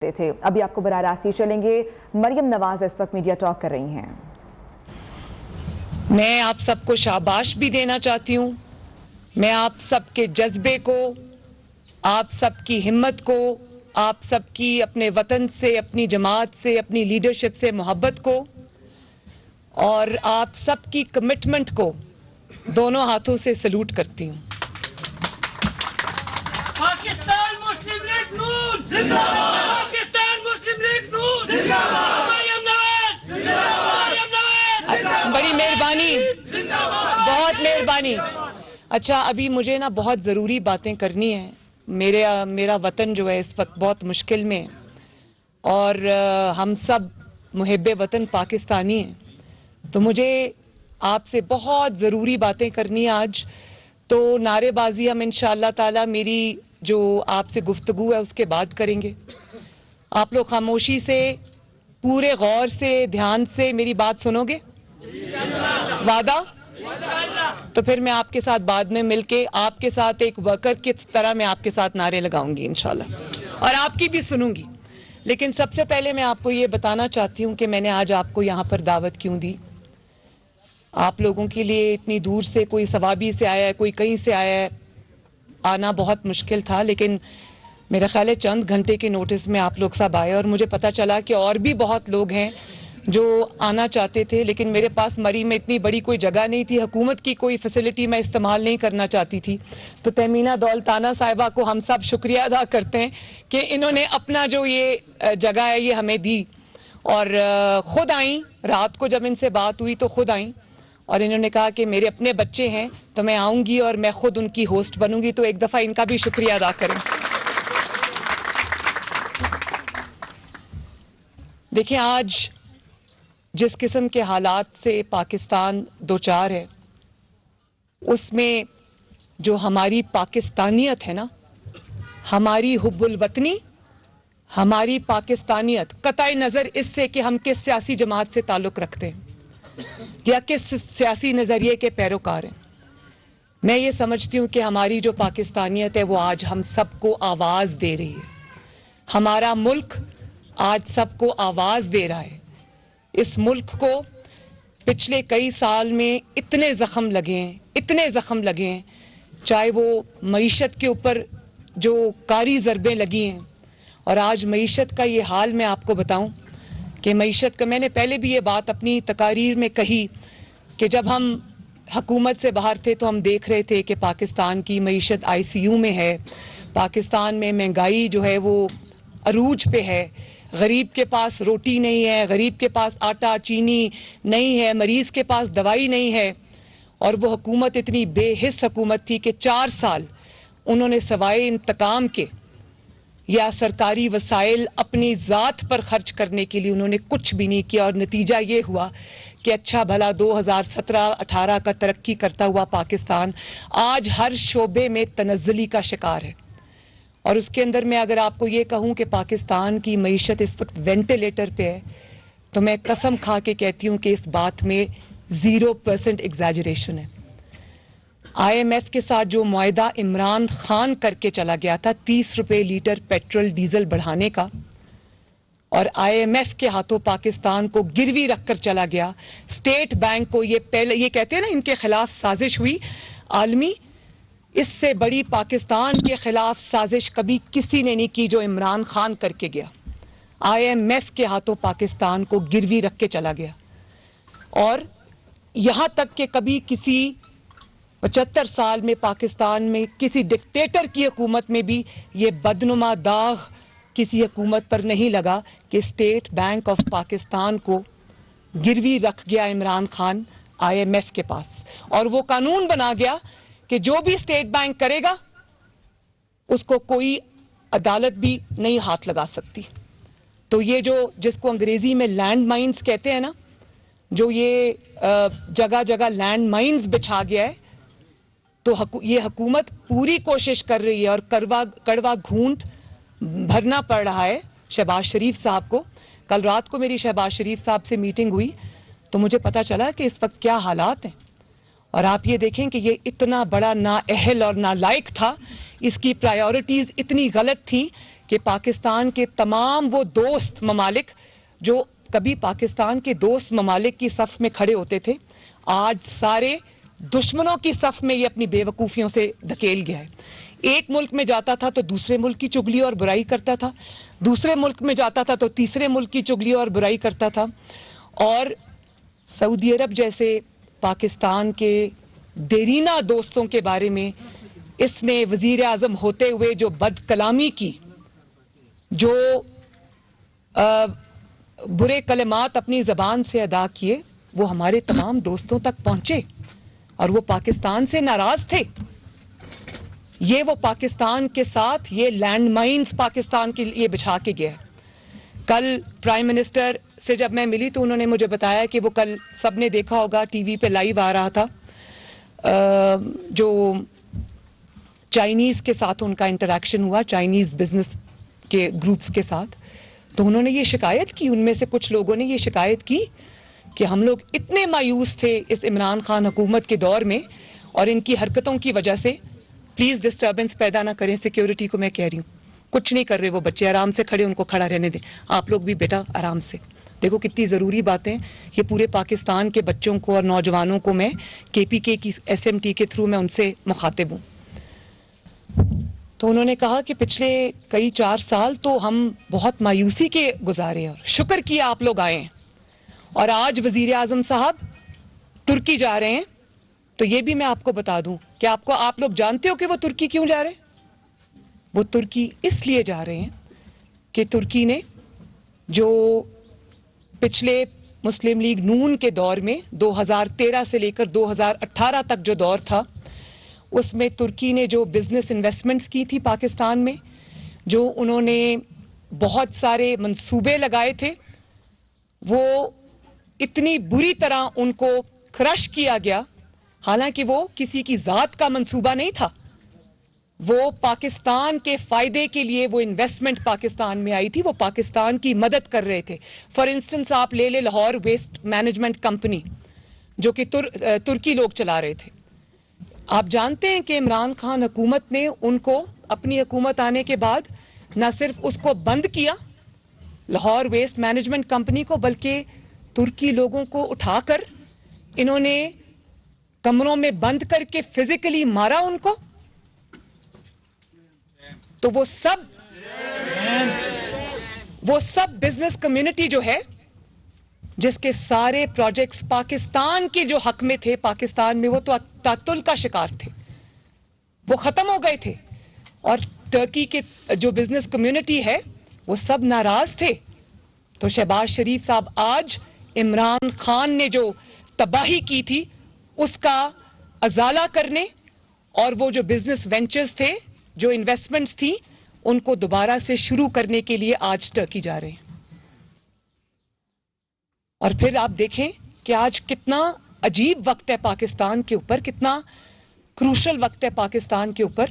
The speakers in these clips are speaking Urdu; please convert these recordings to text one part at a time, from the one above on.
تھے. ابھی آپ کو براہ راست ہی چلیں گے. مریم نواز اس وقت میڈیا ٹاک کر رہی ہیں. میں آپ سب کو شاباش بھی دینا چاہتی ہوں. میں آپ سب کے جذبے کو، آپ سب کی ہمت کو، آپ سب کی اپنے وطن سے، اپنی جماعت سے، اپنی لیڈرشپ سے محبت کو اور آپ سب کی کمٹمنٹ کو دونوں ہاتھوں سے سلوٹ کرتی ہوں. پاکستان مسلم لیگ نون زندہ باد. پاکستان مسلم لیگ نون زندہ باد. مریم نواز زندہ باد. مریم نواز بڑی مہربانی، زندہ باد. بہت مہربانی. اچھا، ابھی مجھے نا بہت ضروری باتیں کرنی ہیں. میرا وطن جو ہے اس وقت بہت مشکل میں ہے اور ہم سب محب وطن پاکستانی ہیں، تو مجھے آپ سے بہت ضروری باتیں کرنی ہیں آج. تو نعرے بازی ہم انشاءاللہ تعالی میری جو آپ سے گفتگو ہے اس کے بعد کریں گے. آپ لوگ خاموشی سے، پورے غور سے، دھیان سے میری بات سنو گے؟ وعدہ؟ تو پھر میں آپ کے ساتھ بعد میں مل کے آپ کے ساتھ ایک ورکر کی طرح میں آپ کے ساتھ نعرے لگاؤں گی انشاءاللہ، اور آپ کی بھی سنوں گی. لیکن سب سے پہلے میں آپ کو یہ بتانا چاہتی ہوں کہ میں نے آج آپ کو یہاں پر دعوت کیوں دی. آپ لوگوں کے لیے اتنی دور سے، کوئی ثوابی سے آیا ہے، کوئی کہیں سے آیا ہے، آنا بہت مشکل تھا. لیکن میرا خیال ہے چند گھنٹے کے نوٹس میں آپ لوگ سب آئے اور مجھے پتا چلا کہ اور بھی بہت لوگ ہیں جو آنا چاہتے تھے، لیکن میرے پاس مری میں اتنی بڑی کوئی جگہ نہیں تھی، حکومت کی کوئی فیسلٹی میں استعمال نہیں کرنا چاہتی تھی. تو تہمینہ دولتانہ صاحبہ کو ہم سب شکریہ ادا کرتے ہیں کہ انہوں نے اپنا جو یہ جگہ ہے یہ ہمیں دی، اور خود آئیں. رات کو جب ان سے بات ہوئی تو خود آئیں اور انہوں نے کہا کہ میرے اپنے بچے ہیں تو میں آؤں گی اور میں خود ان کی ہوسٹ بنوں گی. تو ایک دفعہ ان کا بھی شکریہ ادا کریں. دیکھیں، آج جس قسم کے حالات سے پاکستان دوچار ہے، اس میں جو ہماری پاکستانیت ہے نا، ہماری حب الوطنی، ہماری پاکستانیت، قطع نظر اس سے کہ ہم کس سیاسی جماعت سے تعلق رکھتے ہیں یا کس سیاسی نظریے کے پیروکار ہیں، میں یہ سمجھتی ہوں کہ ہماری جو پاکستانیت ہے وہ آج ہم سب کو آواز دے رہی ہے. ہمارا ملک آج سب کو آواز دے رہا ہے. اس ملک کو پچھلے کئی سال میں اتنے زخم لگے ہیں، چاہے وہ معیشت کے اوپر جو کاری ضربیں لگی ہیں. اور آج معیشت کا یہ حال میں آپ کو بتاؤں کہ معیشت کا، میں نے پہلے بھی یہ بات اپنی تقاریر میں کہی کہ جب ہم حکومت سے باہر تھے تو ہم دیکھ رہے تھے کہ پاکستان کی معیشت ICU میں ہے. پاکستان میں مہنگائی جو ہے وہ عروج پہ ہے. غریب کے پاس روٹی نہیں ہے، غریب کے پاس آٹا چینی نہیں ہے، مریض کے پاس دوائی نہیں ہے. اور وہ حکومت اتنی بے حس حکومت تھی کہ 4 سال انہوں نے سوائے انتقام کے یا سرکاری وسائل اپنی ذات پر خرچ کرنے کے لیے انہوں نے کچھ بھی نہیں کیا. اور نتیجہ یہ ہوا کہ اچھا بھلا 2017-18 کا ترقی کرتا ہوا پاکستان آج ہر شعبے میں تنزلی کا شکار ہے. اور اس کے اندر میں اگر آپ کو یہ کہوں کہ پاکستان کی معیشت اس وقت وینٹیلیٹر پہ ہے، تو میں قسم کھا کے کہتی ہوں کہ اس بات میں 0% ایگزیجریشن ہے. IMF کے ساتھ جو معاہدہ عمران خان کر کے چلا گیا تھا 30 روپے لیٹر پیٹرول ڈیزل بڑھانے کا، اور IMF کے ہاتھوں پاکستان کو گروی رکھ کر چلا گیا. اسٹیٹ بینک کو یہ کہتے ہیں نا ان کے خلاف سازش ہوئی عالمی، اس سے بڑی پاکستان کے خلاف سازش کبھی کسی نے نہیں کی جو عمران خان کر کے گیا. IMF کے ہاتھوں پاکستان کو گروی رکھ کے چلا گیا. اور یہاں تک کہ کبھی کسی 75 سال میں پاکستان میں کسی ڈکٹیٹر کی حکومت میں بھی یہ بدنما داغ کسی حکومت پر نہیں لگا کہ اسٹیٹ بینک آف پاکستان کو گروی رکھ گیا عمران خان IMF کے پاس. اور وہ قانون بنا گیا کہ جو بھی اسٹیٹ بینک کرے گا اس کو کوئی عدالت بھی نہیں ہاتھ لگا سکتی. تو یہ جو جس کو انگریزی میں لینڈ مائنز کہتے ہیں نا، جو یہ جگہ جگہ لینڈ مائنز بچھا گیا ہے، تو یہ حکومت پوری کوشش کر رہی ہے اور کڑوا گھونٹ بھرنا پڑ رہا ہے شہباز شریف صاحب کو. کل رات کو میری شہباز شریف صاحب سے میٹنگ ہوئی تو مجھے پتا چلا کہ اس وقت کیا حالات ہیں. اور آپ یہ دیکھیں کہ یہ اتنا بڑا نااہل اور نالائق تھا، اس کی پرائیورٹیز اتنی غلط تھیں کہ پاکستان کے تمام وہ دوست ممالک جو کبھی پاکستان کے دوست ممالک کی صف میں کھڑے ہوتے تھے، آج سارے دشمنوں کی صف میں یہ اپنی بے وقوفیوں سے دھکیل گیا ہے. ایک ملک میں جاتا تھا تو دوسرے ملک کی چگلی اور برائی کرتا تھا، دوسرے ملک میں جاتا تھا تو تیسرے ملک کی چگلی اور برائی کرتا تھا. اور سعودی عرب جیسے پاکستان کے دیرینہ دوستوں کے بارے میں اس نے وزیر اعظم ہوتے ہوئے جو بد کلامی کی، جو برے کلمات اپنی زبان سے ادا کیے، وہ ہمارے تمام دوستوں تک پہنچے اور وہ پاکستان سے ناراض تھے. یہ وہ پاکستان کے ساتھ یہ لینڈ مائنز پاکستان کے لیے بچھا کے گیا ہے. کل پرائم منسٹر سے جب میں ملی تو انہوں نے مجھے بتایا کہ وہ کل سب نے دیکھا ہوگا ٹی وی پہ لائیو آ رہا تھا جو چائنیز کے ساتھ ان کا انٹریکشن ہوا، چائنیز بزنس کے گروپس کے ساتھ. تو انہوں نے یہ شکایت کی، ان میں سے کچھ لوگوں نے یہ شکایت کی کہ ہم لوگ اتنے مایوس تھے اس عمران خان حکومت کے دور میں اور ان کی حرکتوں کی وجہ سے. پلیز ڈسٹربنس پیدا نہ کریں، سیکیورٹی کو میں کہہ رہی ہوں، کچھ نہیں کر رہے وہ بچے، آرام سے کھڑے، ان کو کھڑا رہنے دیں. آپ لوگ بھی بیٹا آرام سے. دیکھو کتنی ضروری باتیں، یہ پورے پاکستان کے بچوں کو اور نوجوانوں کو میں کے پی کے کی ایس ایم ٹی کے تھرو میں ان سے مخاطب ہوں. تو انہوں نے کہا کہ پچھلے کئی 4 سال تو ہم بہت مایوسی کے گزارے اور شکر کیا آپ لوگ آئے ہیں، اور آج وزیر اعظم صاحب ترکی جا رہے ہیں. تو یہ بھی میں آپ کو بتا دوں کہ آپ لوگ جانتے ہو کہ وہ ترکی کیوں جا رہے ہیں؟ وہ ترکی اس لیے جا رہے ہیں کہ ترکی نے جو پچھلے مسلم لیگ نون کے دور میں 2013 سے لے کر 2018 تک جو دور تھا، اس میں ترکی نے جو بزنس انویسٹمنٹس کی تھی پاکستان میں، جو انہوں نے بہت سارے منصوبے لگائے تھے، وہ اتنی بری طرح ان کو کرش کیا گیا. حالانکہ وہ کسی کی ذات کا منصوبہ نہیں تھا، وہ پاکستان کے فائدے کے لیے وہ انویسٹمنٹ پاکستان میں آئی تھی، وہ پاکستان کی مدد کر رہے تھے. فار انسٹنس آپ لے لیں لاہور ویسٹ مینجمنٹ کمپنی جو کہ ترکی لوگ چلا رہے تھے. آپ جانتے ہیں کہ عمران خان حکومت نے ان کو اپنی حکومت آنے کے بعد نہ صرف اس کو بند کیا لاہور ویسٹ مینجمنٹ کمپنی کو، بلکہ ترکی لوگوں کو اٹھا کر انہوں نے کمروں میں بند کر کے فزیکلی مارا ان کو. تو وہ سب بزنس کمیونٹی جو ہے جس کے سارے پروجیکٹس پاکستان کے جو حق میں تھے پاکستان میں، وہ تو تعطل کا شکار تھے، وہ ختم ہو گئے تھے. اور ترکی کے جو بزنس کمیونٹی ہے وہ سب ناراض تھے. تو شہباز شریف صاحب آج عمران خان نے جو تباہی کی تھی اس کا ازالہ کرنے اور وہ جو بزنس وینچرز تھے، جو انویسٹمنٹس تھیں، ان کو دوبارہ سے شروع کرنے کے لیے آج ٹرکی جا رہے ہیں. اور پھر آپ دیکھیں کہ آج کتنا عجیب وقت ہے پاکستان کے اوپر، کتنا کروشل وقت ہے پاکستان کے اوپر،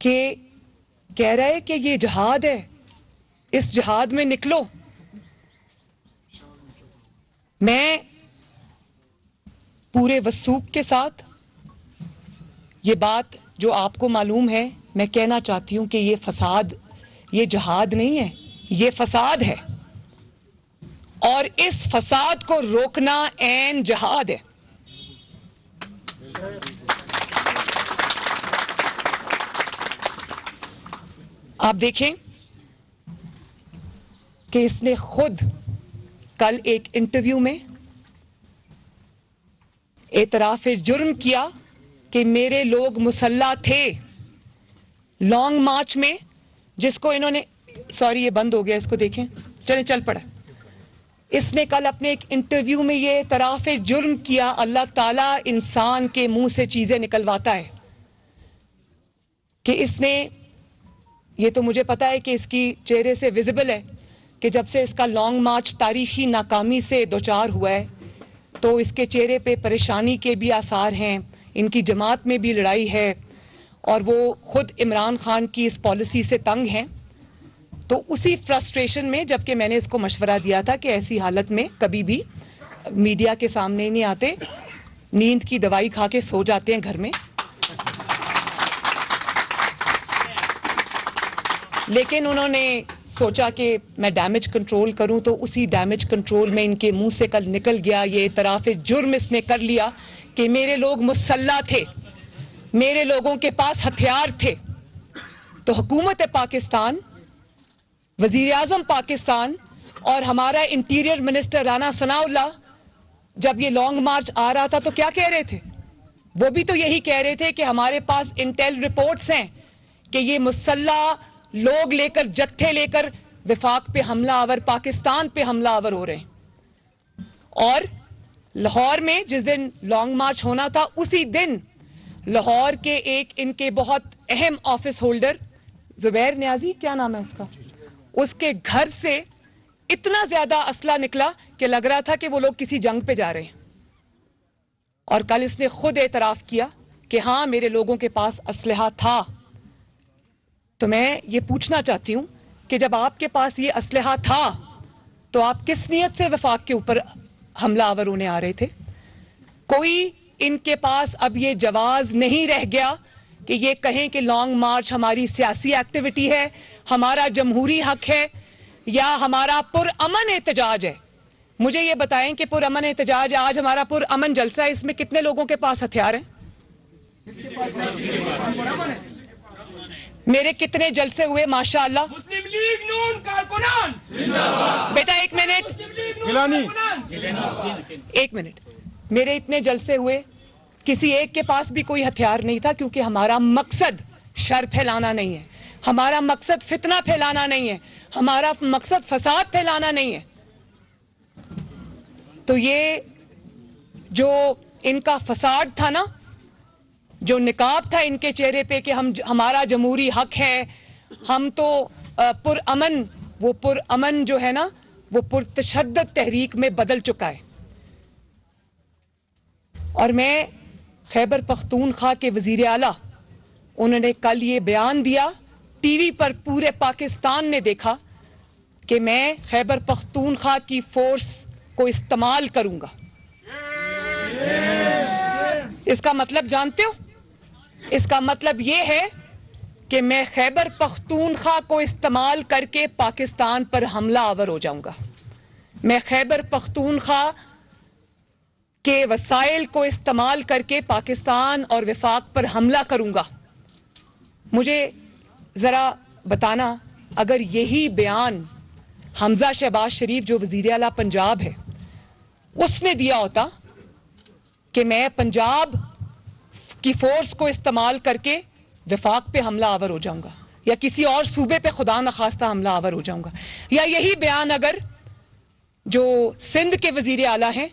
کہ کہہ رہے کہ یہ جہاد ہے، اس جہاد میں نکلو. میں پورے وثوق کے ساتھ یہ بات جو آپ کو معلوم ہے میں کہنا چاہتی ہوں کہ یہ فساد، یہ جہاد نہیں ہے، یہ فساد ہے، اور اس فساد کو روکنا عین جہاد ہے. آپ دیکھیں کہ اس نے خود کل ایک انٹرویو میں اعتراف جرم کیا کہ میرے لوگ مسلح تھے لانگ مارچ میں، جس کو انہوں نے یہ بند ہو گیا، اس کو دیکھیں، چل پڑا. اس نے کل اپنے ایک انٹرویو میں یہ اعتراف جرم کیا. اللہ تعالیٰ انسان کے منہ سے چیزیں نکلواتا ہے کہ اس نے، یہ تو مجھے پتا ہے کہ اس کی چہرے سے ویزیبل ہے کہ جب سے اس کا لانگ مارچ تاریخی ناکامی سے دوچار ہوا ہے تو اس کے چہرے پہ پریشانی کے بھی آثار ہیں، ان کی جماعت میں بھی لڑائی ہے، اور وہ خود عمران خان کی اس پالیسی سے تنگ ہیں. تو اسی فرسٹریشن میں جبکہ میں نے اس کو مشورہ دیا تھا کہ ایسی حالت میں کبھی بھی میڈیا کے سامنے نہیں آتے، نیند کی دوائی کھا کے سو جاتے ہیں گھر میں. لیکن انہوں نے سوچا کہ میں ڈیمیج کنٹرول کروں, تو اسی ڈیمیج کنٹرول میں ان کے منہ سے کل نکل گیا یہ اعتراف جرم اس نے کر لیا کہ میرے لوگ مسلح تھے, میرے لوگوں کے پاس ہتھیار تھے. تو حکومت پاکستان, وزیر اعظم پاکستان اور ہمارا انٹیریئر منسٹر رانا ثناء اللہ جب یہ لانگ مارچ آ رہا تھا تو کیا کہہ رہے تھے؟ وہ بھی تو یہی کہہ رہے تھے کہ ہمارے پاس انٹیل رپورٹس ہیں کہ یہ مسلح لوگ لے کر, جتھے لے کر وفاق پہ حملہ آور, پاکستان پہ حملہ آور ہو رہے ہیں. اور لاہور میں جس دن لانگ مارچ ہونا تھا, اسی دن لاہور کے ایک ان کے بہت اہم آفس ہولڈر زبیر نیازی, کیا نام ہے اس کا, اس کے گھر سے اتنا زیادہ اسلحہ نکلا کہ لگ رہا تھا کہ وہ لوگ کسی جنگ پہ جا رہے ہیں. اور کل اس نے خود اعتراف کیا کہ ہاں میرے لوگوں کے پاس اسلحہ تھا. تو میں یہ پوچھنا چاہتی ہوں کہ جب آپ کے پاس یہ اسلحہ تھا تو آپ کس نیت سے وفاق کے اوپر حملہ آور ہونے آ رہے تھے؟ کوئی ان کے پاس اب یہ جواز نہیں رہ گیا کہ یہ کہیں کہ لانگ مارچ ہماری سیاسی ایکٹیویٹی ہے, ہمارا جمہوری حق ہے یا ہمارا پرامن احتجاج ہے. مجھے یہ بتائیں کہ پرامن احتجاج ہے, آج ہمارا پرامن جلسہ ہے, اس میں کتنے لوگوں کے پاس ہتھیار ہیں؟ میرے کتنے جلسے ہوئے ماشاءاللہ. مسلم لیگ نون کارکنان بیٹا ایک منٹ, میرے اتنے جلسے ہوئے, کسی ایک کے پاس بھی کوئی ہتھیار نہیں تھا, کیونکہ ہمارا مقصد شر پھیلانا نہیں ہے, ہمارا مقصد فتنہ پھیلانا نہیں ہے, ہمارا مقصد فساد پھیلانا نہیں ہے. تو یہ جو ان کا فساد تھا نا, جو نقاب تھا ان کے چہرے پہ کہ ہمارا جمہوری حق ہے, ہم تو پرامن, وہ پرامن جو ہے نا وہ پرتشدد تحریک میں بدل چکا ہے. اور میں خیبر پختونخوا کے وزیر اعلیٰ, انہوں نے کل یہ بیان دیا ٹی وی پر, پورے پاکستان نے دیکھا کہ میں خیبر پختونخوا کی فورس کو استعمال کروں گا. اس کا مطلب جانتے ہو؟ اس کا مطلب یہ ہے کہ میں خیبر پختونخوا کو استعمال کر کے پاکستان پر حملہ آور ہو جاؤں گا. میں خیبر پختونخوا کے وسائل کو استعمال کر کے پاکستان اور وفاق پر حملہ کروں گا. مجھے ذرا بتانا, اگر یہی بیان حمزہ شہباز شریف جو وزیر اعلیٰ پنجاب ہے اس نے دیا ہوتا کہ میں پنجاب کی فورس کو استعمال کر کے وفاق پہ حملہ آور ہو جاؤں گا, یا کسی اور صوبے پہ خدا نخواستہ حملہ آور ہو جاؤں گا, یا یہی بیان اگر جو سندھ کے وزیر اعلیٰ ہیں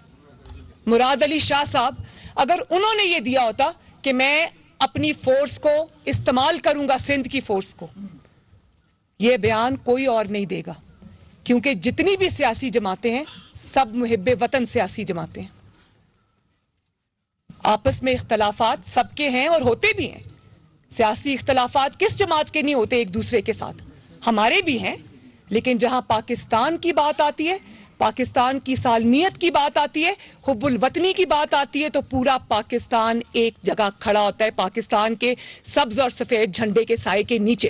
مراد علی شاہ صاحب, اگر انہوں نے یہ دیا ہوتا کہ میں اپنی فورس کو استعمال کروں گا سندھ کی فورس کو, یہ بیان کوئی اور نہیں دے گا, کیونکہ جتنی بھی سیاسی جماعتیں ہیں سب محب وطن سیاسی جماعتیں ہیں. آپس میں اختلافات سب کے ہیں اور ہوتے بھی ہیں. سیاسی اختلافات کس جماعت کے نہیں ہوتے ایک دوسرے کے ساتھ, ہمارے بھی ہیں. لیکن جہاں پاکستان کی بات آتی ہے, پاکستان کی سالمیت کی بات آتی ہے, حب الوطنی کی بات آتی ہے, تو پورا پاکستان ایک جگہ کھڑا ہوتا ہے, پاکستان کے سبز اور سفید جھنڈے کے سائے کے نیچے.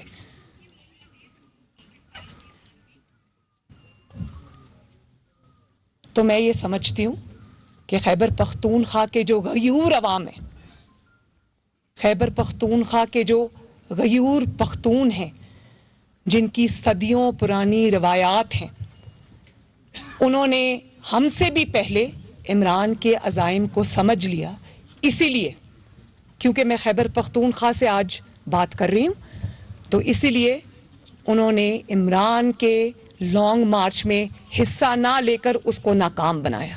تو میں یہ سمجھتی ہوں کہ خیبر پختونخوا کے جو غیور عوام ہیں, خیبر پختونخوا کے جو غیور پختون ہیں, جن کی صدیوں پرانی روایات ہیں, انہوں نے ہم سے بھی پہلے عمران کے عزائم کو سمجھ لیا. اسی لیے کیونکہ میں خیبر پختونخوا سے آج بات کر رہی ہوں, تو اسی لیے انہوں نے عمران کے لانگ مارچ میں حصہ نہ لے کر اس کو ناکام بنایا.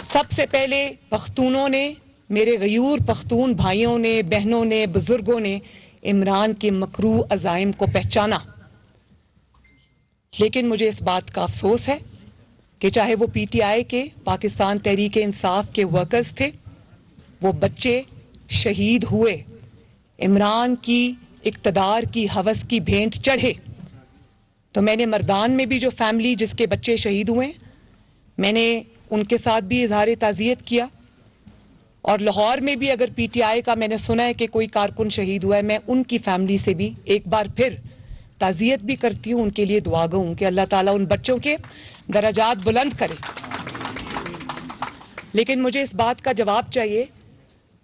سب سے پہلے پختونوں نے, میرے غیور پختون بھائیوں نے, بہنوں نے, بزرگوں نے عمران کے مکروہ عزائم کو پہچانا. لیکن مجھے اس بات کا افسوس ہے کہ چاہے وہ پی ٹی آئی کے, پاکستان تحریک انصاف کے ورکرز تھے, وہ بچے شہید ہوئے, عمران کی اقتدار کی ہوس کی بھینٹ چڑھے. تو میں نے مردان میں بھی جو فیملی جس کے بچے شہید ہوئے, میں نے ان کے ساتھ بھی اظہار تعزیت کیا, اور لاہور میں بھی اگر پی ٹی آئی کا میں نے سنا ہے کہ کوئی کارکن شہید ہوا ہے, میں ان کی فیملی سے بھی ایک بار پھر تعزیت بھی کرتی ہوں, ان کے لیے دعا گو ہوں کہ اللہ تعالیٰ ان بچوں کے درجات بلند کرے. لیکن مجھے اس بات کا جواب چاہیے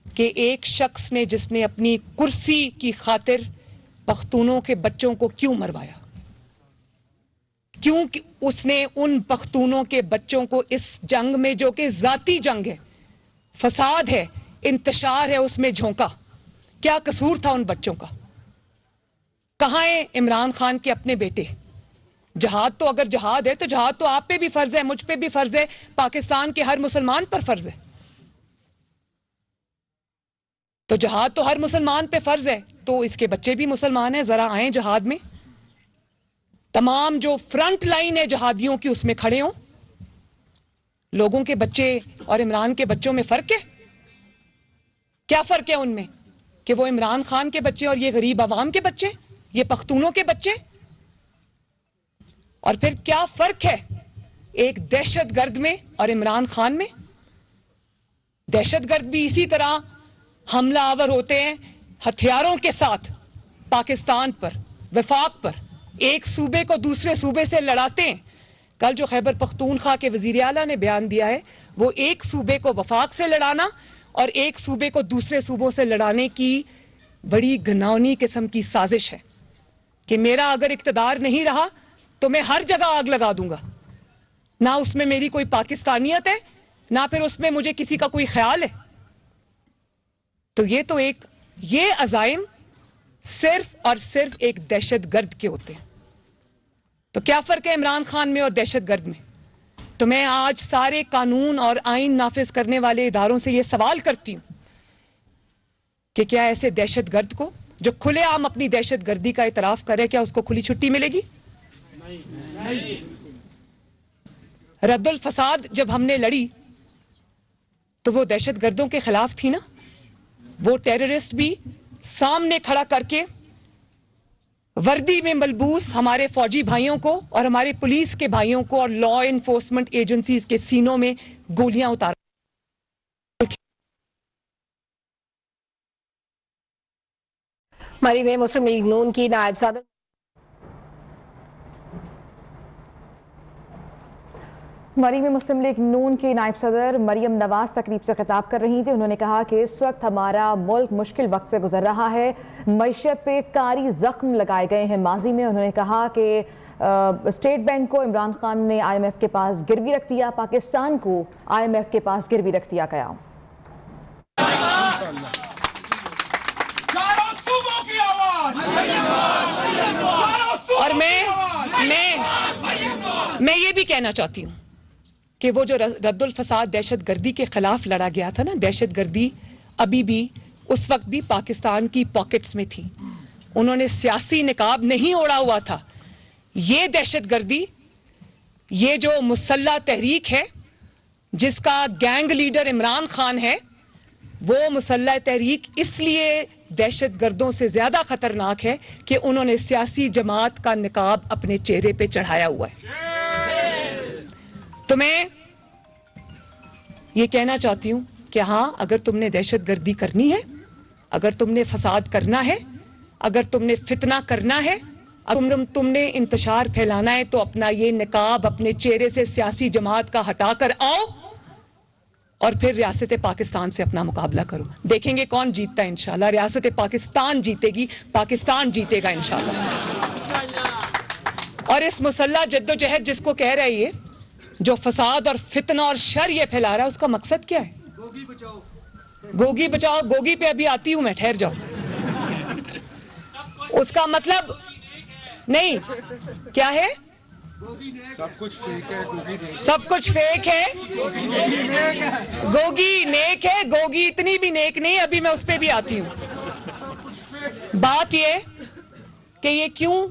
کہ ایک شخص نے جس نے اپنی کرسی کی خاطر پختونوں کے بچوں کو کیوں مروایا, کیوں اس نے ان پختونوں کے بچوں کو اس جنگ میں جو کہ ذاتی جنگ ہے, فساد ہے, انتشار ہے, اس میں جھونکا؟ کیا قصور تھا ان بچوں کا؟ کہاں ہیں عمران خان کے اپنے بیٹے؟ جہاد تو اگر جہاد ہے تو جہاد تو آپ پہ بھی فرض ہے, مجھ پہ بھی فرض ہے, پاکستان کے ہر مسلمان پر فرض ہے. تو جہاد تو ہر مسلمان پہ فرض ہے, تو اس کے بچے بھی مسلمان ہیں, ذرا آئیں جہاد میں. تمام جو فرنٹ لائن ہے جہادیوں کی اس میں کھڑے ہوں. لوگوں کے بچے اور عمران کے بچوں میں فرق ہے؟ کیا فرق ہے ان میں کہ وہ عمران خان کے بچے اور یہ غریب عوام کے بچے, یہ پختونوں کے بچے؟ اور پھر کیا فرق ہے ایک دہشت گرد میں اور عمران خان میں؟ دہشت گرد بھی اسی طرح حملہ آور ہوتے ہیں ہتھیاروں کے ساتھ پاکستان پر, وفاق پر, ایک صوبے کو دوسرے صوبے سے لڑاتے ہیں. کل جو خیبر پختونخوا کے وزیر اعلیٰ نے بیان دیا ہے, وہ ایک صوبے کو وفاق سے لڑانا اور ایک صوبے کو دوسرے صوبوں سے لڑانے کی بڑی گھناؤنی قسم کی سازش ہے کہ میرا اگر اقتدار نہیں رہا تو میں ہر جگہ آگ لگا دوں گا. نہ اس میں میری کوئی پاکستانیت ہے, نہ پھر اس میں مجھے کسی کا کوئی خیال ہے. تو یہ عزائم صرف اور صرف ایک دہشت گرد کے ہوتے ہیں. تو کیا فرق ہے عمران خان میں اور دہشت گرد میں؟ تو میں آج سارے قانون اور آئین نافذ کرنے والے اداروں سے یہ سوال کرتی ہوں کہ کیا ایسے دہشت گرد کو جو کھلے عام اپنی دہشت گردی کا اعتراف کرے, کیا اس کو کھلی چھٹی ملے گی؟ رد الفساد جب ہم نے لڑی تو وہ دہشت گردوں کے خلاف تھی نا. وہ ٹیررسٹ بھی سامنے کھڑا کر کے وردی میں ملبوس ہمارے فوجی بھائیوں کو اور ہمارے پولیس کے بھائیوں کو اور لا انفورسمنٹ ایجنسیز کے سینوں میں گولیاں اتار. مری میں مسلم لیگ نون کی نائب صدر مری میں مسلم لیگ نون کی نائب صدر مریم نواز تقریب سے خطاب کر رہی تھی. انہوں نے کہا کہ اس وقت ہمارا ملک مشکل وقت سے گزر رہا ہے, معیشت پہ کاری زخم لگائے گئے ہیں ماضی میں. انہوں نے کہا کہ اسٹیٹ بینک کو عمران خان نے آئی ایم ایف کے پاس گروی رکھ دیا, پاکستان کو آئی ایم ایف کے پاس گروی رکھ دیا گیا. اور میں یہ بھی کہنا چاہتی ہوں کہ وہ جو رد الفساد دہشت گردی کے خلاف لڑا گیا تھا نا, دہشت گردی ابھی بھی اس وقت بھی پاکستان کی پاکٹس میں تھی. انہوں نے سیاسی نقاب نہیں اوڑا ہوا تھا. یہ دہشت گردی, یہ جو مسلح تحریک ہے جس کا گینگ لیڈر عمران خان ہے, وہ مسلح تحریک اس لیے دہشت گردوں سے زیادہ خطرناک ہے کہ انہوں نے سیاسی جماعت کا نقاب اپنے چہرے پہ چڑھایا ہوا ہے. تو میں یہ کہنا چاہتی ہوں کہ ہاں, اگر تم نے دہشت گردی کرنی ہے, اگر تم نے فساد کرنا ہے, اگر تم نے فتنہ کرنا ہے, تم نے انتشار پھیلانا ہے, تو اپنا یہ نقاب اپنے چہرے سے سیاسی جماعت کا ہٹا کر آؤ اور پھر ریاست پاکستان سے اپنا مقابلہ کرو. دیکھیں گے کون جیتتا ہے. انشاءاللہ ریاست پاکستان جیتے گی, پاکستان جیتے گا انشاءاللہ. اور اس مسلح جدوجہد جس کو کہہ رہی ہے, جو فساد اور فتنہ اور شر یہ پھیلا رہا ہے, اس کا مقصد کیا ہے؟ گوگی بچاؤ. گوگی بچاؤ, گوگی پہ ابھی آتی ہوں میں, ٹھہر جاؤ. اس کا مطلب نہیں کیا ہے؟ سب کچھ فیک ہے, سب کچھ فیک ہے. گوگی نیک ہے, گوگی اتنی بھی نیک نہیں, ابھی میں اس پہ بھی آتی ہوں. بات یہ کہ یہ کیوں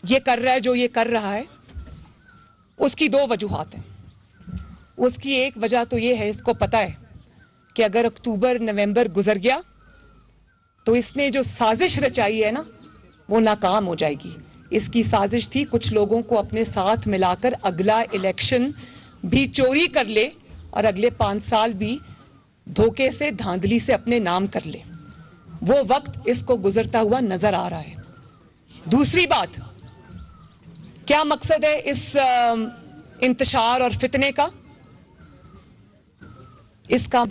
یہ کر رہا ہے جو یہ کر رہا ہے, اس کی دو وجوہات ہیں. اس کی ایک وجہ تو یہ ہے, اس کو پتا ہے کہ اگر اکتوبر نومبر گزر گیا تو اس نے جو سازش رچائی ہے نا, وہ ناکام ہو جائے گی. اس کی سازش تھی کچھ لوگوں کو اپنے ساتھ ملا کر اگلا الیکشن بھی چوری کر لے اور اگلے 5 سال بھی دھوکے سے دھاندلی سے اپنے نام کر لے. وہ وقت اس کو گزرتا ہوا نظر آ رہا ہے. دوسری بات, کیا مقصد ہے اس انتشار اور فتنے کا؟ اس کا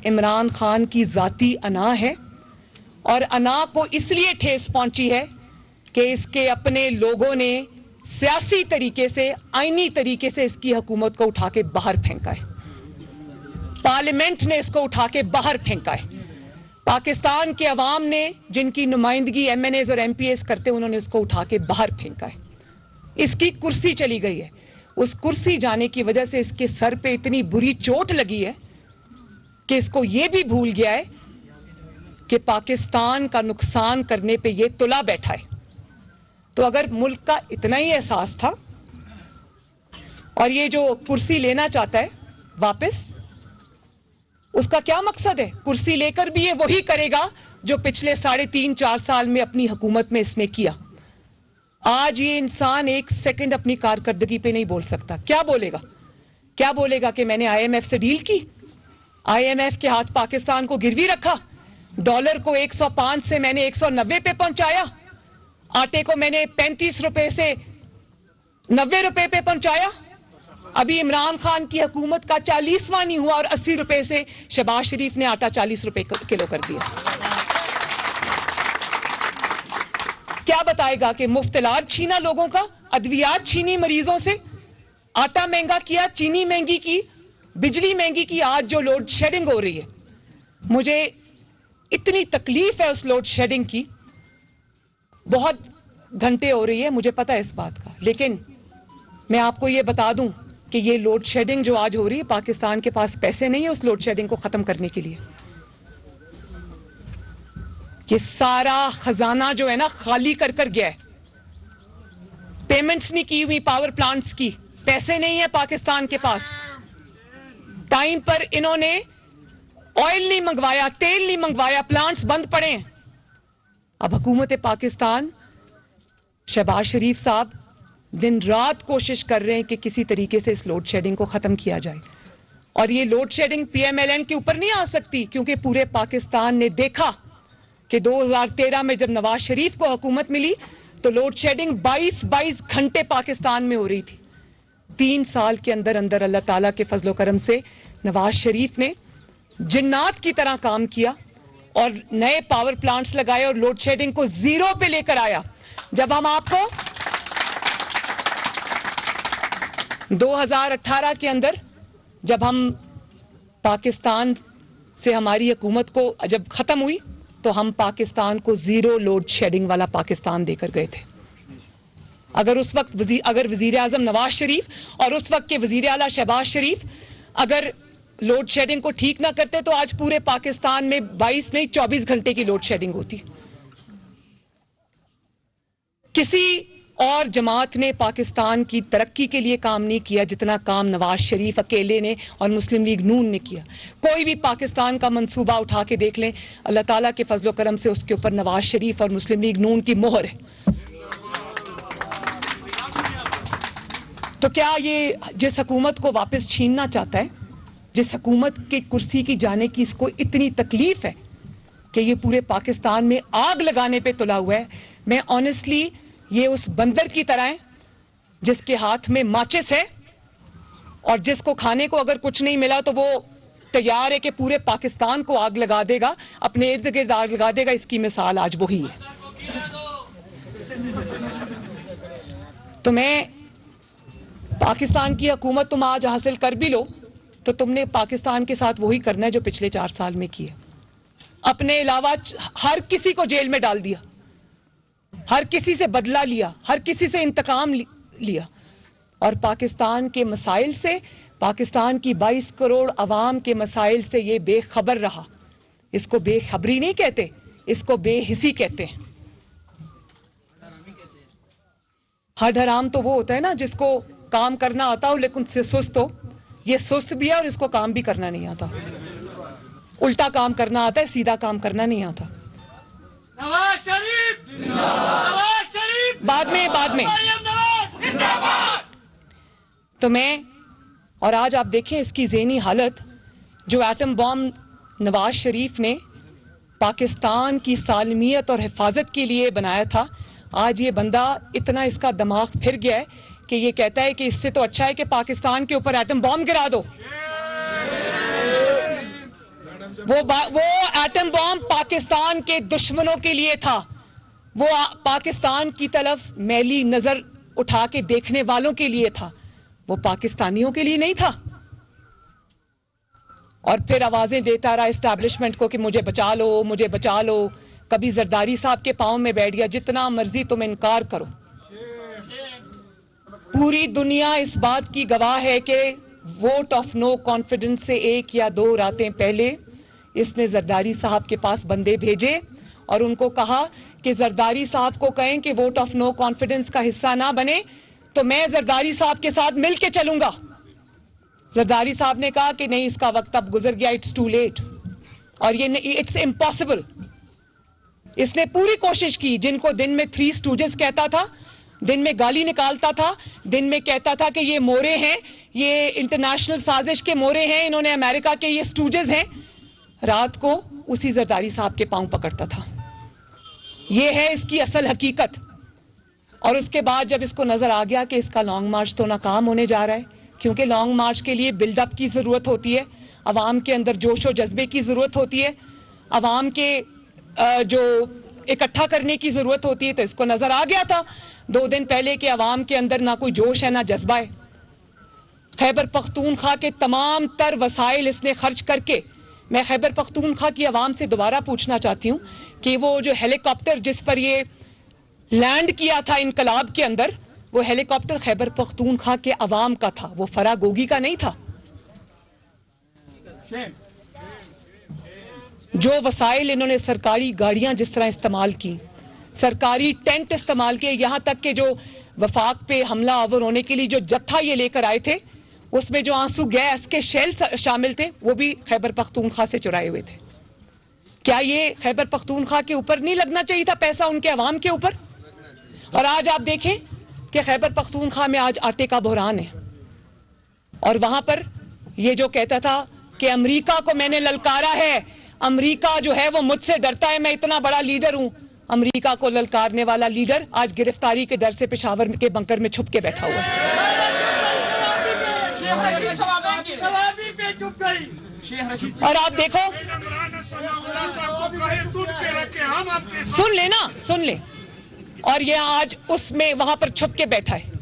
عمران خان کی ذاتی انا ہے, اور انا کو اس لیے ٹھیس پہنچی ہے کہ اس کے اپنے لوگوں نے سیاسی طریقے سے, آئینی طریقے سے اس کی حکومت کو اٹھا کے باہر پھینکا ہے. پارلیمنٹ نے اس کو اٹھا کے باہر پھینکا ہے. پاکستان کے عوام نے, جن کی نمائندگی ایم این ایز اور ایم پی ایز کرتے, انہوں نے اس کو اٹھا کے باہر پھینکا ہے. اس کی کرسی چلی گئی ہے. اس کرسی جانے کی وجہ سے اس کے سر پہ اتنی بری چوٹ لگی ہے کہ اس کو یہ بھی بھول گیا ہے کہ پاکستان کا نقصان کرنے پہ یہ تلا بیٹھا ہے. تو اگر ملک کا اتنا ہی احساس تھا اور یہ جو کرسی لینا چاہتا ہے واپس, اس کا کیا مقصد ہے؟ کرسی لے کر بھی یہ وہی کرے گا جو پچھلے 3.5-4 سال میں اپنی حکومت میں اس نے کیا. آج یہ انسان ایک سیکنڈ اپنی کارکردگی پہ نہیں بول سکتا. کیا بولے گا؟ کیا بولے گا کہ میں نے آئی ایم ایف سے ڈیل کی, آئی ایم ایف کے ہاتھ پاکستان کو گروی رکھا, ڈالر کو 105 سے میں نے 190 پہ پہنچایا, آٹے کو میں نے 35 روپے سے 90 روپے پہ پہنچایا. ابھی عمران خان کی حکومت کا 40واں نہیں ہوا اور 80 روپے سے شہباز شریف نے آٹا 40 روپے کلو کر دیا. کیا بتائے گا کہ مفت علاج چھینا لوگوں کا, ادویات چھینی مریضوں سے, آٹا مہنگا کیا, چینی مہنگی کی, بجلی مہنگی کی. آج جو لوڈ شیڈنگ ہو رہی ہے, مجھے اتنی تکلیف ہے اس لوڈ شیڈنگ کی, بہت گھنٹے ہو رہی ہے, مجھے پتا ہے اس بات کا. لیکن میں آپ کو یہ بتا دوں کہ یہ لوڈ شیڈنگ جو آج ہو رہی ہے, پاکستان کے پاس پیسے نہیں ہیں اس لوڈ شیڈنگ کو ختم کرنے کے لیے. یہ سارا خزانہ جو ہے نا خالی کر گیا ہے. پیمنٹس نہیں کی ہوئی پاور پلانٹس کی, پیسے نہیں ہیں پاکستان کے پاس. ٹائم پر انہوں نے آئل نہیں منگوایا, تیل نہیں منگوایا, پلانٹس بند پڑے ہیں. اب حکومت پاکستان, شہباز شریف صاحب دن رات کوشش کر رہے ہیں کہ کسی طریقے سے اس لوڈ شیڈنگ کو ختم کیا جائے. اور یہ load shedding P M L N کے اوپر نہیں آ سکتی, کیونکہ پورے پاکستان نے دیکھا کہ 2013 میں جب نواز شریف کو حکومت ملی تو لوڈ شیڈنگ 22 گھنٹے پاکستان میں ہو رہی تھی. 3 سال کے اندر اندر اللہ تعالیٰ کے فضل و کرم سے نواز شریف نے جنات کی طرح کام کیا اور نئے پاور پلانٹس لگائے اور لوڈ شیڈنگ کو 0 پہ لے کر آیا. جب ہم آپ کو 2018 کے اندر جب ہم پاکستان سے ہماری حکومت کو جب ختم ہوئی تو ہم پاکستان کو 0 لوڈ شیڈنگ والا پاکستان دے کر گئے تھے. اگر اس وقت وزیر اعظم نواز شریف اور اس وقت کے وزیر اعلیٰ شہباز شریف اگر لوڈ شیڈنگ کو ٹھیک نہ کرتے تو آج پورے پاکستان میں 22 نہیں 24 گھنٹے کی لوڈ شیڈنگ ہوتی. کسی اور جماعت نے پاکستان کی ترقی کے لیے کام نہیں کیا جتنا کام نواز شریف اکیلے نے اور مسلم لیگ نون نے کیا. کوئی بھی پاکستان کا منصوبہ اٹھا کے دیکھ لیں, اللہ تعالیٰ کے فضل و کرم سے اس کے اوپر نواز شریف اور مسلم لیگ نون کی مہر ہے. تو کیا یہ جس حکومت کو واپس چھیننا چاہتا ہے, جس حکومت کی کرسی کی جانے کی اس کو اتنی تکلیف ہے کہ یہ پورے پاکستان میں آگ لگانے پہ تلا ہوا ہے, میں آنیسٹلی یہ اس بندر کی طرح ہے جس کے ہاتھ میں ماچس ہے اور جس کو کھانے کو اگر کچھ نہیں ملا تو وہ تیار ہے کہ پورے پاکستان کو آگ لگا دے گا, اپنے ارد گرد آگ لگا دے گا. اس کی مثال آج وہی ہے. تو میں پاکستان کی حکومت تم آج حاصل کر بھی لو تو تم نے پاکستان کے ساتھ وہی کرنا ہے جو پچھلے 4 سال میں کیا. اپنے علاوہ ہر کسی کو جیل میں ڈال دیا, ہر کسی سے بدلہ لیا, ہر کسی سے انتقام لیا, اور پاکستان کے مسائل سے, پاکستان کی 22 کروڑ عوام کے مسائل سے یہ بے خبر رہا. اس کو بے خبری نہیں کہتے, اس کو بے حسی کہتے ہیں. ہڈ حرام تو وہ ہوتا ہے نا جس کو کام کرنا آتا ہو لیکن سے سست ہو. یہ سست بھی ہے اور اس کو کام بھی کرنا نہیں آتا, الٹا کام کرنا آتا ہے, سیدھا کام کرنا نہیں آتا. نواز شریف نواز شریف بعد میں مریم نواز زندہ باد. تو میں اور آج آپ دیکھیں اس کی ذہنی حالت, جو ایٹم بام نواز شریف نے پاکستان کی سالمیت اور حفاظت کے لیے بنایا تھا، آج یہ بندہ اتنا اس کا دماغ پھر گیا ہے کہ یہ کہتا ہے کہ اس سے تو اچھا ہے کہ پاکستان کے اوپر ایٹم بام گرا دو۔ وہ ایٹم بام پاکستان کے دشمنوں کے لیے تھا، وہ پاکستان کی طرف میلی نظر اٹھا کے دیکھنے والوں کے لیے تھا، وہ پاکستانیوں کے لیے نہیں تھا۔ اور پھر آوازیں دیتا رہا اسٹیبلشمنٹ کو کہ مجھے بچا لو، مجھے بچا لو۔ کبھی زرداری صاحب کے پاؤں میں بیٹھ گیا، جتنا مرضی تم انکار کرو۔ پوری دنیا اس بات کی گواہ ہے کہ ووٹ آف نو کانفیڈنس سے 1 یا 2 راتیں پہلے اس نے زرداری صاحب کے پاس بندے بھیجے اور ان کو کہا کہ زرداری صاحب کو کہیں کہ ووٹ آف نو کانفیڈنس کا حصہ نہ بنے تو میں زرداری صاحب کے ساتھ مل کے چلوں گا۔ زرداری صاحب نے کہا کہ نہیں، اس کا وقت اب گزر گیا، اٹس ٹو لیٹ، اور یہ اٹس امپاسبل۔ اس نے پوری کوشش کی، جن کو دن میں 3 اسٹوجز کہتا تھا، دن میں گالی نکالتا تھا، دن میں کہتا تھا کہ یہ مورے ہیں، یہ انٹرنیشنل سازش کے مورے ہیں، انہوں نے امریکہ کے یہ اسٹوجز ہیں، رات کو اسی زرداری صاحب کے پاؤں پکڑتا تھا۔ یہ ہے اس کی اصل حقیقت۔ اور اس کے بعد جب اس کو نظر آ گیا کہ اس کا لانگ مارچ تو ناکام ہونے جا رہا ہے، کیونکہ لانگ مارچ کے لیے بلڈ اپ کی ضرورت ہوتی ہے، عوام کے اندر جوش و جذبے کی ضرورت ہوتی ہے، عوام کے جو اکٹھا کرنے کی ضرورت ہوتی ہے، تو اس کو نظر آ گیا تھا 2 دن پہلے کہ عوام کے اندر نہ کوئی جوش ہے نہ جذبہ ہے۔ خیبر پختونخوا کے تمام تر وسائل اس نے خرچ کر کے، میں خیبر پختونخوا کی عوام سے دوبارہ پوچھنا چاہتی ہوں کہ وہ جو ہیلی کاپٹر جس پر یہ لینڈ کیا تھا انقلاب کے اندر، وہ ہیلی کاپٹر خیبر پختونخوا کے عوام کا تھا، وہ فرا گوگی کا نہیں تھا۔ جو وسائل انہوں نے سرکاری گاڑیاں جس طرح استعمال کی، سرکاری ٹینٹ استعمال کیے، یہاں تک کہ جو وفاق پہ حملہ آور ہونے کے لیے جو جتھا یہ لے کر آئے تھے، اس میں جو آنسو گیس کے شیل شامل تھے، وہ بھی خیبر پختونخوا سے چرائے ہوئے تھے۔ کیا یہ خیبر پختونخوا کے اوپر نہیں لگنا چاہیے تھا پیسہ، ان کے عوام کے اوپر؟ اور آج آپ دیکھیں کہ خیبر پختونخوا میں آج آٹے کا بحران ہے، اور وہاں پر یہ جو کہتا تھا کہ امریکہ کو میں نے للکارا ہے، امریکہ جو ہے وہ مجھ سے ڈرتا ہے، میں اتنا بڑا لیڈر ہوں، امریکہ کو للکارنے والا لیڈر آج گرفتاری کے ڈر سے پشاور کے بنکر میں چھپ کے بیٹھا ہوا ہے۔ اور آپ دیکھو، سن لیں، اور یہ آج اس میں وہاں پر چھپ کے بیٹھا ہے،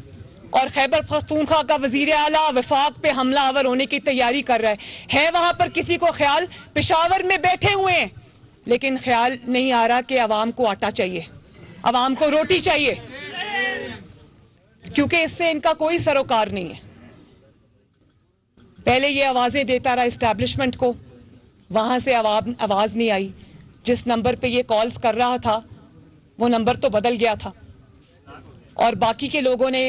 اور خیبر پختونخوا کا وزیر اعلیٰ وفاق پہ حملہ آور ہونے کی تیاری کر رہا ہے وہاں پر کسی کو خیال، پشاور میں بیٹھے ہوئے ہیں، لیکن خیال نہیں آ رہا کہ عوام کو آٹا چاہیے، عوام کو روٹی چاہیے، کیونکہ اس سے ان کا کوئی سروکار نہیں ہے۔ پہلے یہ آوازیں دیتا رہا اسٹیبلشمنٹ کو، وہاں سے آواز نہیں آئی، جس نمبر پہ یہ کالز کر رہا تھا وہ نمبر تو بدل گیا تھا، اور باقی کے لوگوں نے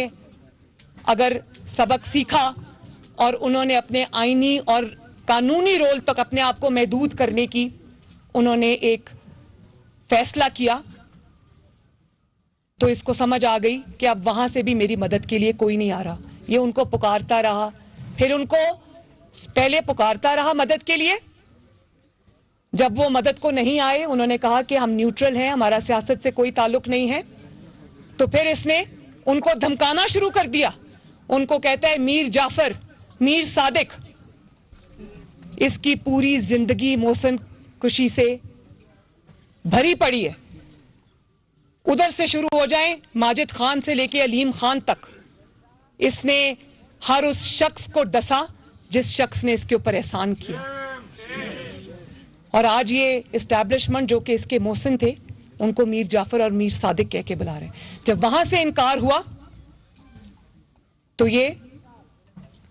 اگر سبق سیکھا اور انہوں نے اپنے آئینی اور قانونی رول تک اپنے آپ کو محدود کرنے کی انہوں نے ایک فیصلہ کیا، تو اس کو سمجھ آ گئی کہ اب وہاں سے بھی میری مدد کے لیے کوئی نہیں آ رہا۔ یہ ان کو پکارتا رہا، پھر ان کو پہلے پکارتا رہا مدد کے لیے، جب وہ مدد کو نہیں آئے انہوں نے کہا کہ ہم نیوٹرل ہیں، ہمارا سیاست سے کوئی تعلق نہیں ہے، تو پھر اس نے ان کو دھمکانا شروع کر دیا، ان کو کہتا ہے میر جعفر، میر صادق۔ اس کی پوری زندگی محسن کشی سے بھری پڑی ہے، ادھر سے شروع ہو جائیں ماجد خان سے لے کے علیم خان تک، اس نے ہر اس شخص کو ڈسا جس شخص نے اس کے اوپر احسان کیا، اور آج یہ اسٹیبلشمنٹ جو کہ اس کے محسن تھے ان کو میر جعفر اور میر صادق کہہ کے بلا رہے ہیں۔ جب وہاں سے انکار ہوا تو یہ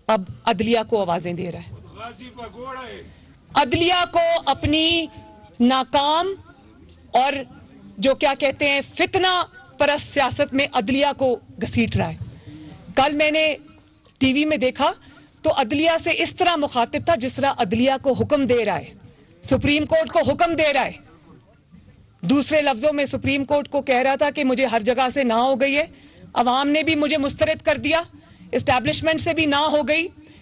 اب عدلیہ کو آوازیں دے رہا ہے، عدلیہ کو اپنی ناکام اور جو کیا کہتے ہیں فتنہ پرست سیاست میں عدلیہ کو گھسیٹ رہا ہے۔ کل میں نے ٹی وی میں دیکھا تو عدلیہ سے اس طرح مخاطب تھا جس طرح عدلیہ کو حکم دے رہا ہے، سپریم کورٹ کو حکم دے رہا ہے، دوسرے لفظوں میں سپریم کورٹ کو کہہ رہا تھا کہ مجھے ہر جگہ سے نہ ہو گئی ہے، عوام نے بھی مجھے مسترد کر دیا، اسٹیبلشمنٹ سے بھی نہ ہو گئی،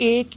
1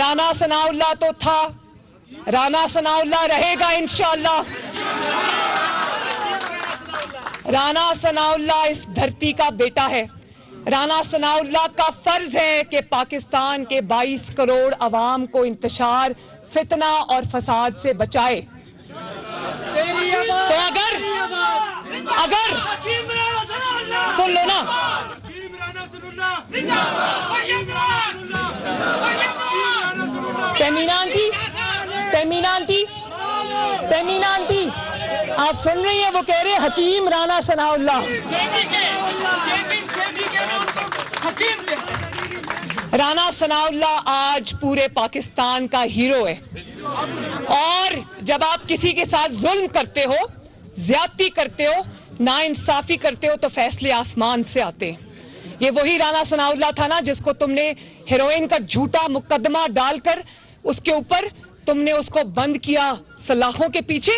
رانا ثناءاللہ تو تھا, رانا ثناءاللہ رہے گا انشاءاللہ. رانا ثناءاللہ اس دھرتی کا بیٹا ہے. رانا ثناءاللہ کا فرض ہے کہ پاکستان کے 22 کروڑ عوام کو انتشار, فتنہ اور فساد سے بچائے. تو اگر سن لو نا, تیمینہ آنٹی آپ سن رہی ہیں, وہ کہہ رہے حکیم رانا ثناءاللہ. رانا ثناءاللہ آج پورے پاکستان کا ہیرو ہے. اور جب آپ کسی کے ساتھ ظلم کرتے ہو, زیادتی کرتے ہو, ناانصافی کرتے ہو, تو فیصلے آسمان سے آتے ہیں. یہ وہی رانا ثناءاللہ تھا نا جس کو تم نے ہیروئن کا جھوٹا مقدمہ ڈال کر اس کے اوپر تم نے اس کو بند کیا سلاخوں کے پیچھے.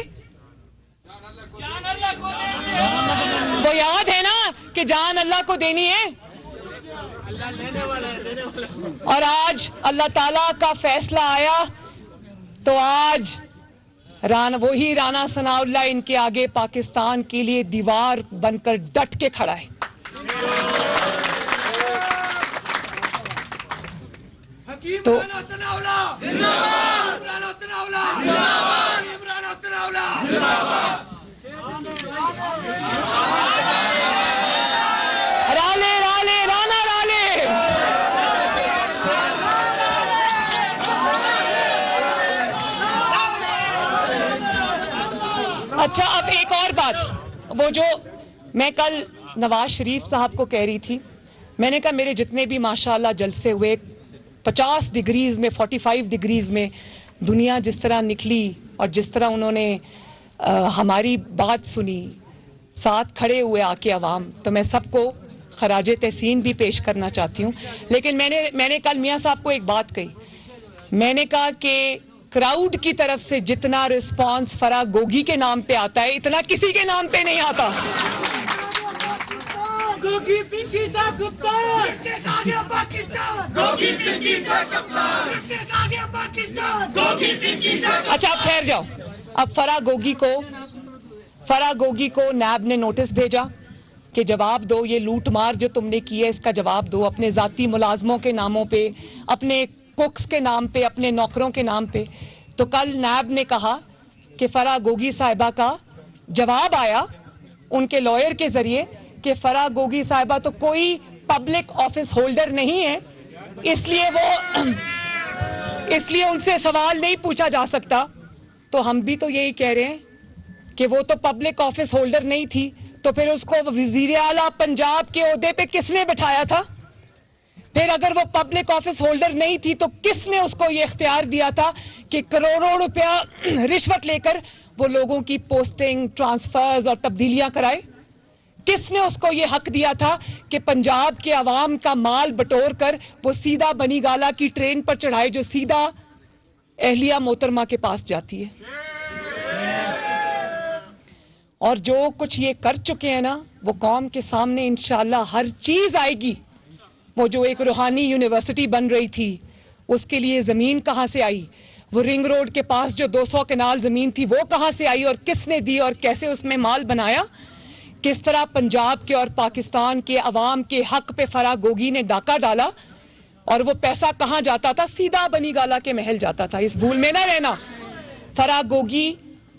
وہ یاد ہے نا کہ جان اللہ کو دینی ہے. اور آج اللہ تعالیٰ کا فیصلہ آیا تو آج وہی رانا ثناءاللہ ان کے آگے پاکستان کے لیے دیوار بن کر ڈٹ کے کھڑا ہے. تو اچھا, اب ایک اور بات, وہ جو میں کل نواز شریف صاحب کو کہہ رہی تھی, میں نے کہا میرے جتنے بھی ماشاءاللہ جلسے ہوئے 50 ڈگریز میں 45 ڈگریز میں دنیا جس طرح نکلی اور جس طرح انہوں نے ہماری بات سنی, ساتھ کھڑے ہوئے آ کے عوام, تو میں سب کو خراج تحسین بھی پیش کرنا چاہتی ہوں. لیکن میں نے کل میاں صاحب کو ایک بات کہی, میں نے کہا کہ کراؤڈ کی طرف سے جتنا رسپانس فرا گوگی کے نام پہ آتا ہے اتنا کسی کے نام پہ نہیں آتا. اچھا اب ٹھہر جاؤ. اب فرا گوگی کو نیب نے نوٹس بھیجا کہ جواب دو, یہ لوٹ مار جو تم نے کی ہے اس کا جواب دو, اپنے ذاتی ملازموں کے ناموں پہ, اپنے کوکس کے نام پہ, اپنے نوکروں کے نام پہ. تو کل نیب نے کہا کہ فرا گوگی صاحبہ کا جواب آیا ان کے لائر کے ذریعے کہ فرا گوگی صاحبہ تو کوئی پبلک آفس ہولڈر نہیں ہے, اس لیے ان سے سوال نہیں پوچھا جا سکتا. تو ہم بھی تو یہی کہہ رہے ہیں کہ وہ تو پبلک آفس ہولڈر نہیں تھی, تو پھر اس کو وزیر اعلیٰ پنجاب کے عہدے پہ کس نے بٹھایا تھا؟ پھر اگر وہ پبلک آفس ہولڈر نہیں تھی تو کس نے اس کو یہ اختیار دیا تھا کہ کروڑوں روپیہ رشوت لے کر وہ لوگوں کی پوسٹنگ, ٹرانسفرز اور تبدیلیاں کرائے؟ کس نے اس کو یہ حق دیا تھا کہ پنجاب کے عوام کا مال بٹور کر وہ سیدھا بنی گالا کی ٹرین پر چڑھائے جو سیدھا اہلیہ محترمہ کے پاس جاتی ہے؟ اور جو کچھ یہ کر چکے ہیں نا, وہ قوم کے سامنے انشاءاللہ ہر چیز آئے گی. وہ جو ایک روحانی یونیورسٹی بن رہی تھی اس کے لیے زمین کہاں سے آئی, وہ رنگ روڈ کے پاس جو 200 کنال زمین تھی وہ کہاں سے آئی اور کس نے دی اور کیسے اس میں مال بنایا, کس طرح پنجاب کے اور پاکستان کے عوام کے حق پہ فرا گوگی نے ڈاکہ ڈالا, اور وہ پیسہ کہاں جاتا تھا؟ سیدھا بنی گالا کے محل جاتا تھا. اس بھول میں نہ رہنا, فرا گوگی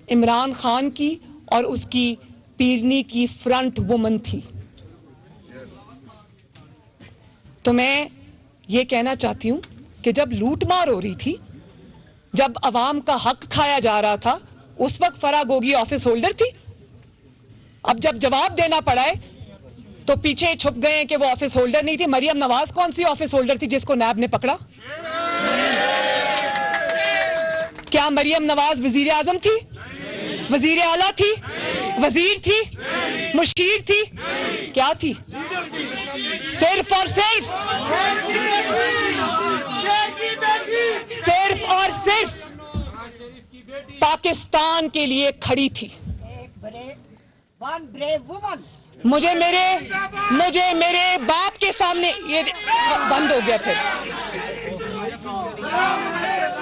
عمران خان کی اور اس کی پیرنی کی فرنٹ وومن تھی. تو میں یہ کہنا چاہتی ہوں کہ جب لوٹ مار ہو رہی تھی, جب عوام کا حق کھایا جا رہا تھا, اس وقت فرا گوگی آفس ہولڈر تھی. اب جب جواب دینا پڑا ہے تو پیچھے چھپ گئے ہیں کہ وہ آفس ہولڈر نہیں تھی. مریم نواز کون سی آفس ہولڈر تھی جس کو نیب نے پکڑا؟ کیا مریم نواز وزیر اعظم تھی؟ وزیر اعلیٰ تھی؟ وزیر تھی؟ مشیر تھی؟ کیا تھی؟ صرف اور صرف پاکستان کے لیے کھڑی تھی. مجھے میرے باپ کے سامنے یہ بند ہو گیا. پھر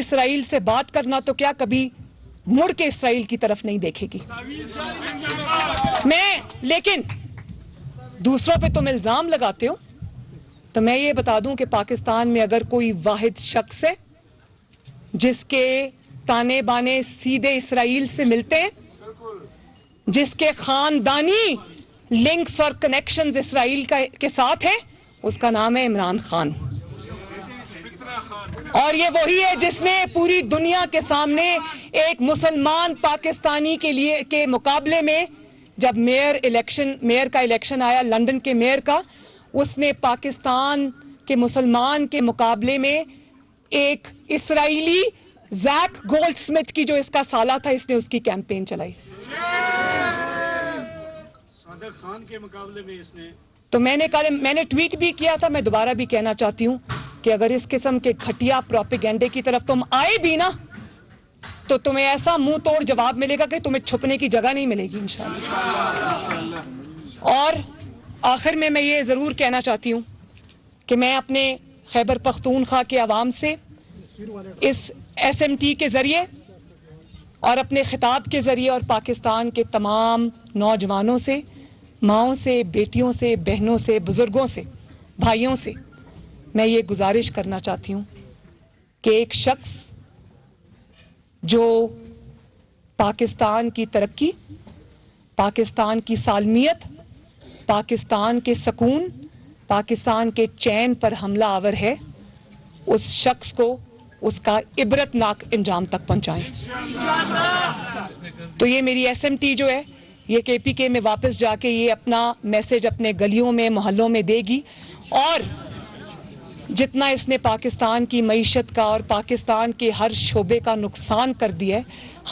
اسرائیل سے بات کرنا تو کیا کبھی مڑ کے اسرائیل کی طرف نہیں دیکھے گی. لیکن دوسروں پہ تم الزام لگاتے ہو تو میں یہ بتا دوں کہ پاکستان میں اگر کوئی واحد شخص ہے جس کے تانے بانے سیدھے اسرائیل سے ملتے ہیں, جس کے خاندانی لنکس اور کنیکشنز اسرائیل کے ساتھ ہیں, اس کا نام ہے عمران خان. اور یہ وہی ہے جس نے پوری دنیا کے سامنے ایک مسلمان پاکستانی کے مقابلے میں جب میئر کا الیکشن آیا لندن کے میئر کا, اس نے پاکستان کے مسلمان کے مقابلے میں ایک اسرائیلی زیک گولڈ سمتھ کی جو اس کا سالہ تھا, اس نے اس کی کیمپین چلائی. صادق خان کے مقابلے میں اس نے تو میں نے ٹویٹ بھی کیا تھا, میں دوبارہ بھی کہنا چاہتی ہوں کہ اگر اس قسم کے گھٹیا پروپیگنڈے کی طرف تم آئے بھی نا تو تمہیں ایسا منہ توڑ جواب ملے گا کہ تمہیں چھپنے کی جگہ نہیں ملے گی انشاءاللہ. اور آخر میں یہ ضرور کہنا چاہتی ہوں کہ میں اپنے خیبر پختونخوا کے عوام سے اس SMT کے ذریعے اور اپنے خطاب کے ذریعے اور پاکستان کے تمام نوجوانوں سے, ماؤں سے, بیٹیوں سے, بہنوں سے, بزرگوں سے, بھائیوں سے میں یہ گزارش کرنا چاہتی ہوں کہ ایک شخص جو پاکستان کی ترقی, پاکستان کی سالمیت, پاکستان کے سکون, پاکستان کے چین پر حملہ آور ہے, اس شخص کو اس کا عبرتناک انجام تک پہنچائیں. تو یہ میری SMT جو ہے یہ KPK میں واپس جا کے یہ اپنا میسج اپنے گلیوں میں, محلوں میں دے گی, اور جتنا اس نے پاکستان کی معیشت کا اور پاکستان کے ہر شعبے کا نقصان کر دیا ہے,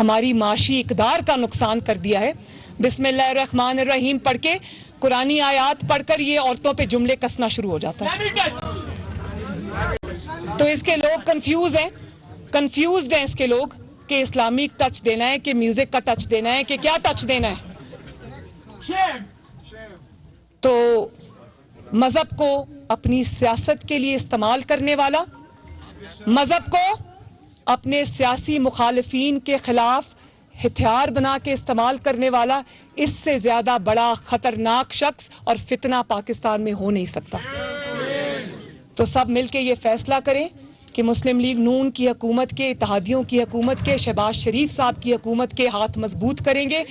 ہماری معاشی اقدار کا نقصان کر دیا ہے, بسم اللہ الرحمن الرحیم پڑھ کے, قرآنی آیات پڑھ کر یہ عورتوں پہ جملے کسنا شروع ہو جاتا ہے. تو اس کے لوگ کنفیوزڈ ہیں اس کے لوگ کہ اسلامک ٹچ دینا ہے کہ میوزک کا ٹچ دینا ہے کہ کیا ٹچ دینا ہے. تو مذہب کو اپنی سیاست کے لیے استعمال کرنے والا, مذہب کو اپنے سیاسی مخالفین کے خلاف ہتھیار بنا کے استعمال کرنے والا, اس سے زیادہ بڑا خطرناک شخص اور فتنہ پاکستان میں ہو نہیں سکتا. تو سب مل کے یہ فیصلہ کریں کہ مسلم لیگ نون کی حکومت کے, اتحادیوں کی حکومت کے, شہباز شریف صاحب کی حکومت کے ہاتھ مضبوط کریں گے.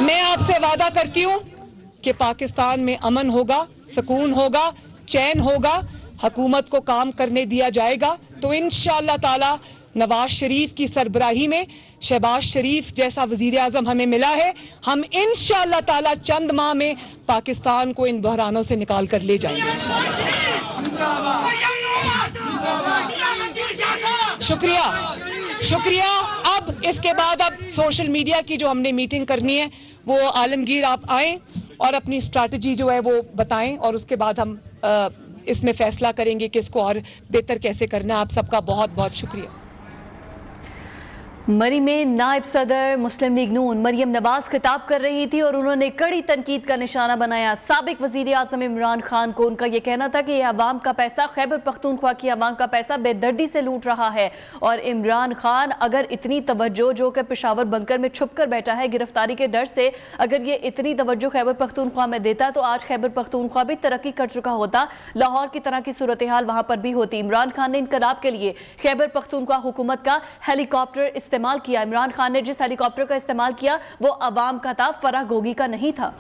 میں آپ سے وعدہ کرتی ہوں کہ پاکستان میں امن ہوگا, سکون ہوگا, چین ہوگا, حکومت کو کام کرنے دیا جائے گا. تو انشاءاللہ تعالی نواز شریف کی سربراہی میں شہباز شریف جیسا وزیر اعظم ہمیں ملا ہے, ہم انشاءاللہ تعالی چند ماہ میں پاکستان کو ان بحرانوں سے نکال کر لے جائیں گے. شکریہ. اب اس کے بعد سوشل میڈیا کی جو ہم نے میٹنگ کرنی ہے وہ عالمگیر آپ آئیں اور اپنی اسٹریٹجی جو ہے وہ بتائیں, اور اس کے بعد ہم اس میں فیصلہ کریں گے کہ اس کو اور بہتر کیسے کرنا ہے. آپ سب کا بہت بہت شکریہ. مری میں نائب صدر مسلم لیگ نون مریم نواز خطاب کر رہی تھی اور انہوں نے کڑی تنقید کا نشانہ بنایا سابق وزیر اعظم عمران خان کو. ان کا یہ کہنا تھا کہ یہ عوام کا پیسہ, خیبر پختونخوا کی عوام کا پیسہ بے دردی سے لوٹ رہا ہے, اور عمران خان اگر اتنی توجہ, جو کہ پشاور بنکر میں چھپ کر بیٹھا ہے گرفتاری کے ڈر سے, اگر یہ اتنی توجہ خیبر پختونخوا میں دیتا تو آج خیبر پختونخوا بھی ترقی کر چکا ہوتا, لاہور کی طرح کی صورتحال وہاں پر بھی ہوتی. عمران خان نے انقلاب کے لیے خیبر پختونخوا حکومت کا ہیلی کاپٹر استعمال کیا. عمران خان نے جس ہیلی کاپٹر کا استعمال کیا وہ عوام کا تھا, فرح گوگی کا نہیں تھا.